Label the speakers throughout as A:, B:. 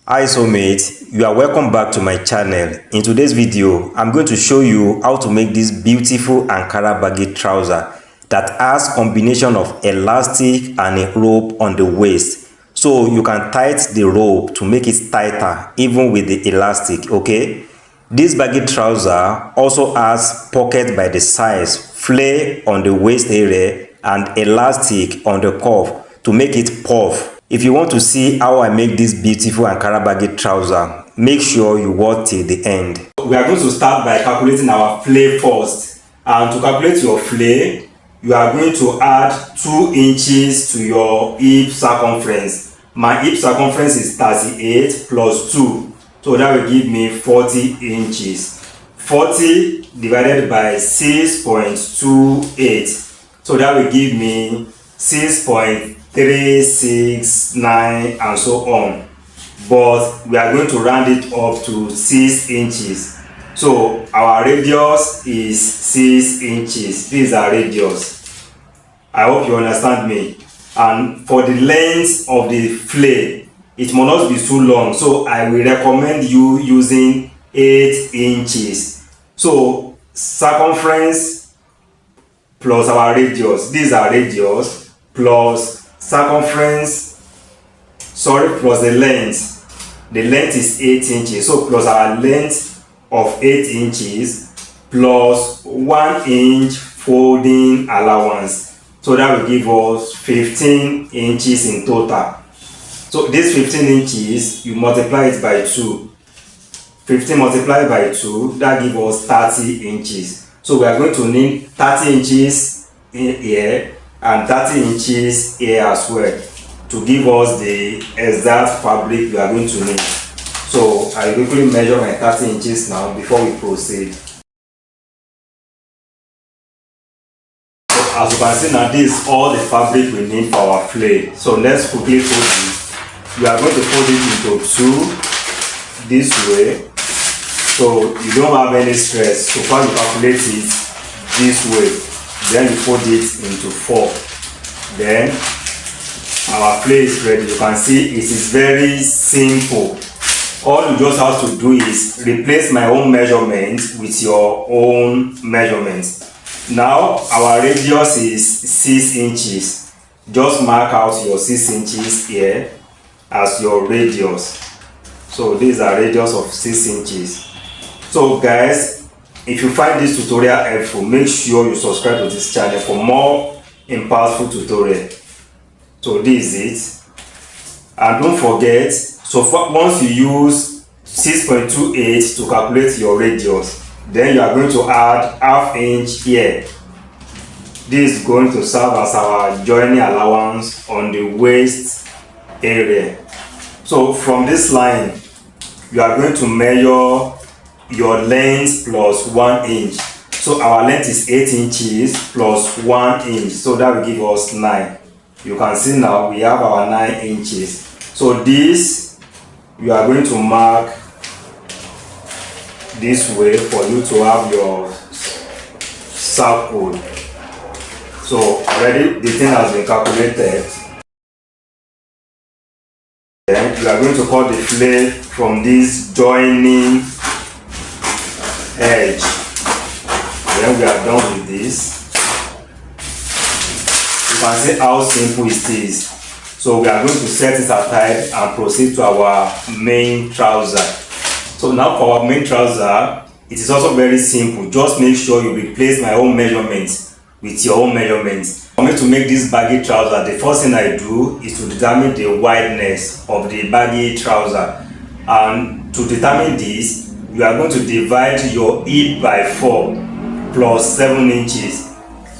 A: Hi soulmate, you are welcome back to my channel. In today's video, I'm going to show you how to make this beautiful Ankara baggy trouser that has combination of elastic and a rope on the waist. So you can tighten the rope to make it tighter even with the elastic, okay? This baggy trouser also has pocket by the size, flare on the waist area and elastic on the cuff to make it puff. If you want to see how I make this beautiful Ankara baggy trouser, make sure you watch till the end. We are going to start by calculating our flare first. And to calculate your flare, you are going to add 2 inches to your hip circumference. My hip circumference is 38 plus 2. So that will give me 40 inches. 40 divided by 6.28. So that will give me 6.369 and so on. But we are going to round it up to 6 inches. So our radius is 6 inches. This is our radius. I hope you understand me. And for the length of the flare, it must not be too long. So I will recommend you using 8 inches. So circumference plus our radius. This is our radius plus circumference, plus the length. The length is 8 inches. So plus our length of 8 inches plus 1 inch folding allowance. So that will give us 15 inches in total. So this 15 inches, you multiply it by 2. 15 multiplied by 2, that gives us 30 inches. So we are going to need 30 inches here and 30 inches here as well to give us the exact fabric we are going to need. So I will quickly measure my 30 inches now before we proceed. So as you can see now, this is all the fabric we need for our flare. So let's quickly fold this. We are going to fold it into 2 this way. So you don't have any stress. So far you calculate it this way. Then you fold it into 4. Then our flare is ready. You can see it is very simple. All you just have to do is replace my own measurement with your own measurement. Now our radius is 6 inches. Just mark out your 6 inches here as your radius. So this is a radius of 6 inches. So guys, if you find this tutorial helpful, make sure you subscribe to this channel for more impactful tutorial. So this is it. And don't forget, once you use 6.28 to calculate your radius, then you are going to add ½ inch here. This is going to serve as our joining allowance on the waist area. So from this line, you are going to measure your length plus 1 inch. So our length is 8 inches plus 1 inch. So that will give us 9. You can see now we have our 9 inches. So this, you are going to mark this way for you to have your circle. So already the thing has been calculated. Then you are going to cut the flare from this joining edge. Then we are done with this. You can see how simple it is. So we are going to set it aside and proceed to our main trouser. So now for our main trouser, it is also very simple. Just make sure you replace my own measurements with your own measurements. For me to make this baggy trouser, the first thing I do is to determine the wideness of the baggy trouser. And to determine this, you are going to divide your hip by 4 plus 7 inches.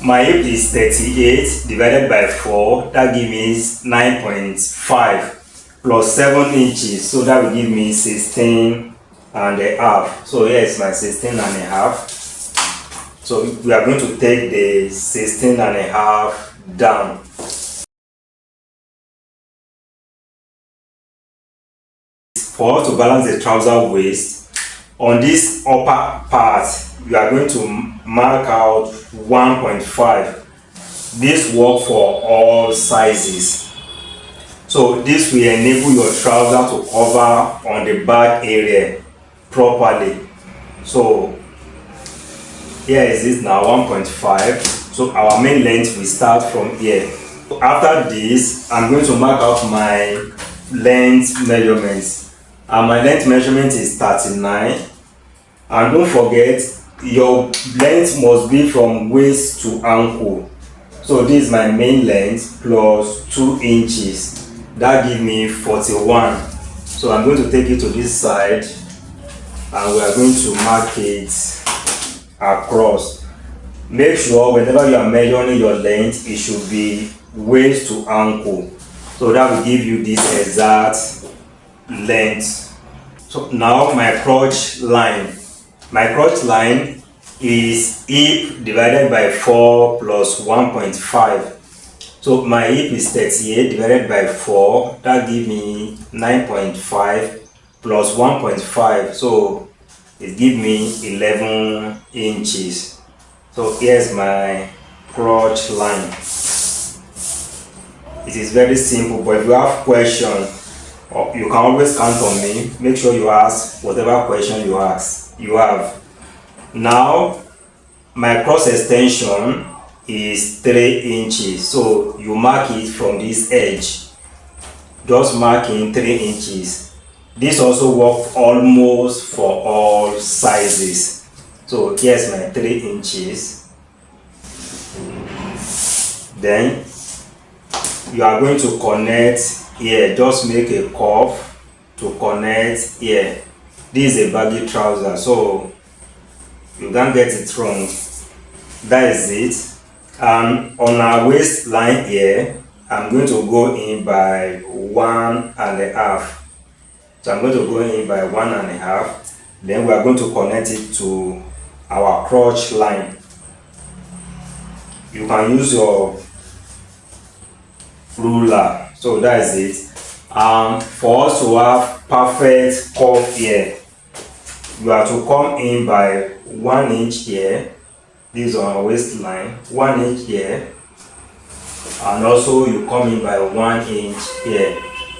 A: My hip is 38 divided by 4, that gives me 9.5 plus 7 inches. So that will give me 16 and a half. So here is my 16 and a half. So we are going to take the 16 and a half down. For us to balance the trouser waist, on this upper part, you are going to mark out 1.5. This works for all sizes. So So this will enable your trouser to cover on the back area properly. So here is it now, 1.5. So our main length will start from here. After this, I'm going to mark out my length measurements, and my length measurement is 39. And don't forget, your length must be from waist to ankle. So this is my main length plus 2 inches. That gives me 41. So I'm going to take it to this side, and we are going to mark it across. Make sure whenever you are measuring your length, it should be waist to ankle. So that will give you this exact length. So now my crotch line. My crotch line is hip divided by 4 plus 1.5. So my hip is 38 divided by 4. That gives me 9.5 plus 1.5. So it gives me 11 inches. So here's my crotch line. It is very simple, but if you have questions, you can always count on me. Make sure you ask whatever question you have. Now, my cross extension is 3 inches. So you mark it from this edge. Just mark in 3 inches. This also works almost for all sizes. So here's my 3 inches. Then you are going to connect here. Just make a curve to connect here. This is a baggy trouser, so you can't get it wrong. That is it. And on our waistline here, I'm going to go in by 1.5. So I'm going to go in by 1.5. Then we are going to connect it to our crotch line. You can use your ruler. So that is it. For us to have perfect curve here, you have to come in by 1 inch here. This is on our waistline, 1 inch here, and also you come in by 1 inch here,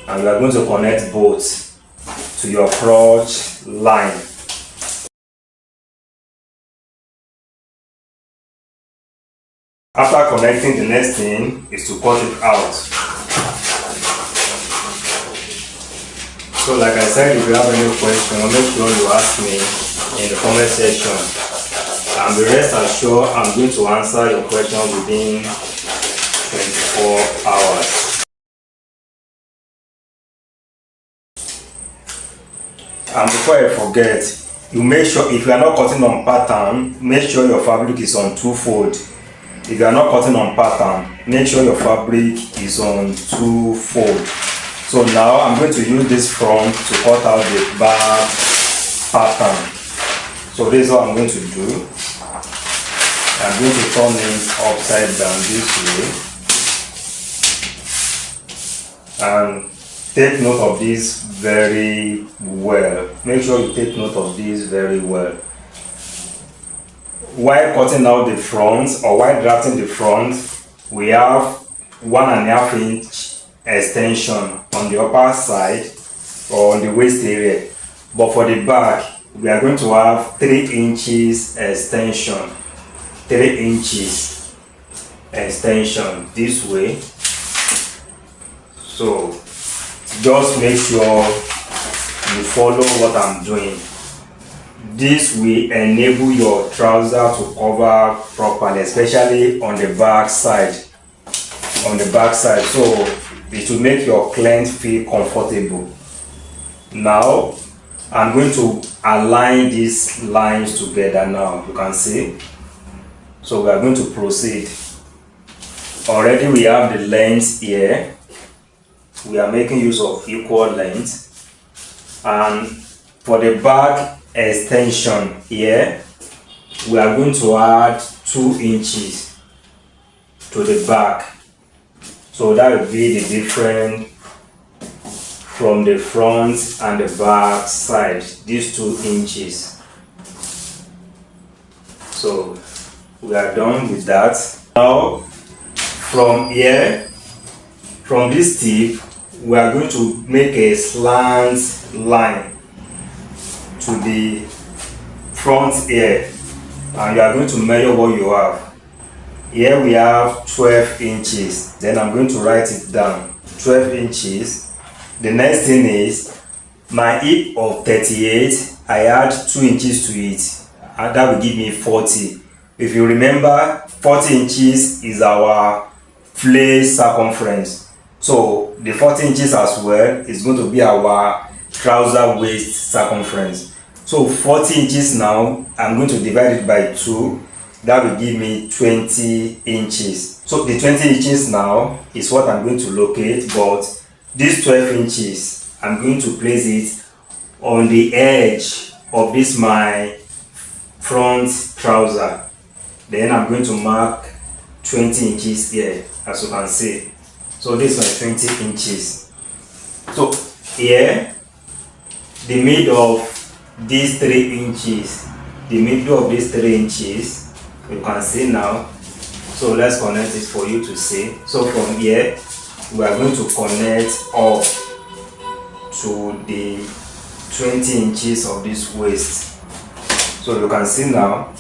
A: and we are going to connect both to your crotch line. After connecting, the next thing is to cut it out. So like I said, if you have any question, make sure you ask me in the comment section, and be rest assured I'm going to answer your question within 24 hours. And before I forget, you make sure if you are not cutting on pattern, make sure your fabric is on 2-fold. If you are not cutting on pattern, make sure your fabric is on 2-fold. So now I'm going to use this front to cut out the back pattern. So this is what I'm going to do. I'm going to turn it upside down this way. And take note of this very well. Make sure you take note of this very well. While cutting out the front, or while drafting the front, we have 1.5 inch extension on the upper side or on the waist area. But for the back, we are going to have 3 inches extension. 3 inches extension this way. So just make sure you follow what I'm doing. This will enable your trouser to cover properly, especially on the back side. On the back side, so it will make your client feel comfortable. Now I'm going to align these lines together. Now you can see. So we are going to proceed. Already we have the length here. We are making use of equal length. And for the back extension here, we are going to add 2 inches to the back. So that will be the difference from the front and the back side, these 2 inches. So we are done with that. Now from here, from this tip, we are going to make a slant line to the front here, and you are going to measure what you have. Here we have 12 inches. Then I'm going to write it down. 12 inches. The next thing is my hip of 38. I add 2 inches to it, and that will give me 40. If you remember, 40 inches is our flare circumference. So the 40 inches as well is going to be our trouser waist circumference. So 40 inches now, I'm going to divide it by 2. That will give me 20 inches. So the 20 inches now is what I'm going to locate, but this 12 inches, I'm going to place it on the edge of this my front trouser. Then I'm going to mark 20 inches here, as you can see. So this is my 20 inches. So here, the middle of these 3 inches, the middle of these 3 inches, you can see now. So let's connect it for you to see. So from here, we are going to connect up to the 20 inches of this waist. So you can see now.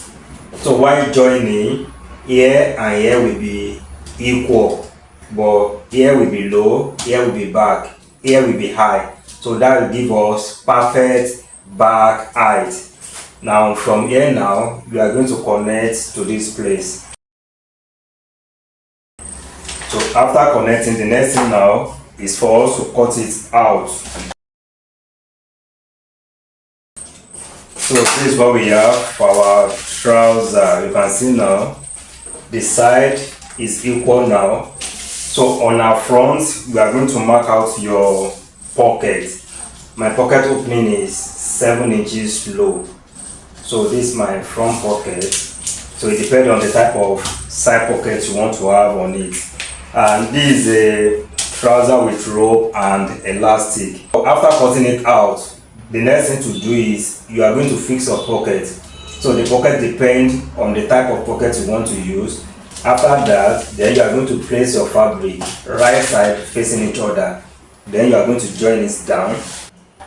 A: So while joining, here and here will be equal, but here will be low, here will be back, here will be high. So that will give us perfect back height. Now from here now, we are going to connect to this place. So after connecting, the next thing now is for us to cut it out. So this is what we have for our trouser. You can see now the side is equal now. So on our front, we are going to mark out your pocket. My pocket opening is 7 inches low. So this is my front pocket. So it depends on the type of side pocket you want to have on it. And this is a trouser with rope and elastic. After cutting it out, the next thing to do is you are going to fix your pocket. So the pocket depends on the type of pocket you want to use. After that, then you are going to place your fabric right side facing each other. Then you are going to join it down.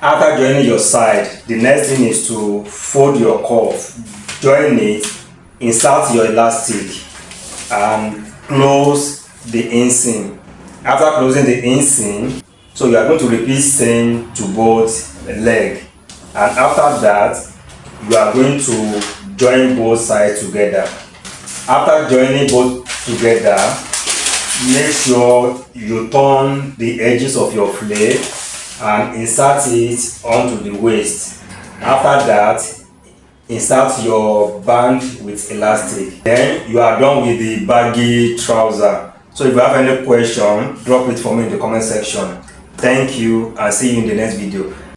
A: After joining your side, the next thing is to fold your cuff, join it, insert your elastic, and close the inseam. After closing the inseam, so you are going to repeat same to both leg, and after that you are going to join both sides together. After joining both together, make sure you turn the edges of your flare and insert it onto the waist. After that, insert your band with elastic. Then you are done with the baggy trouser. So if you have any question, drop it for me in the comment section. Thank you, and see you in the next video.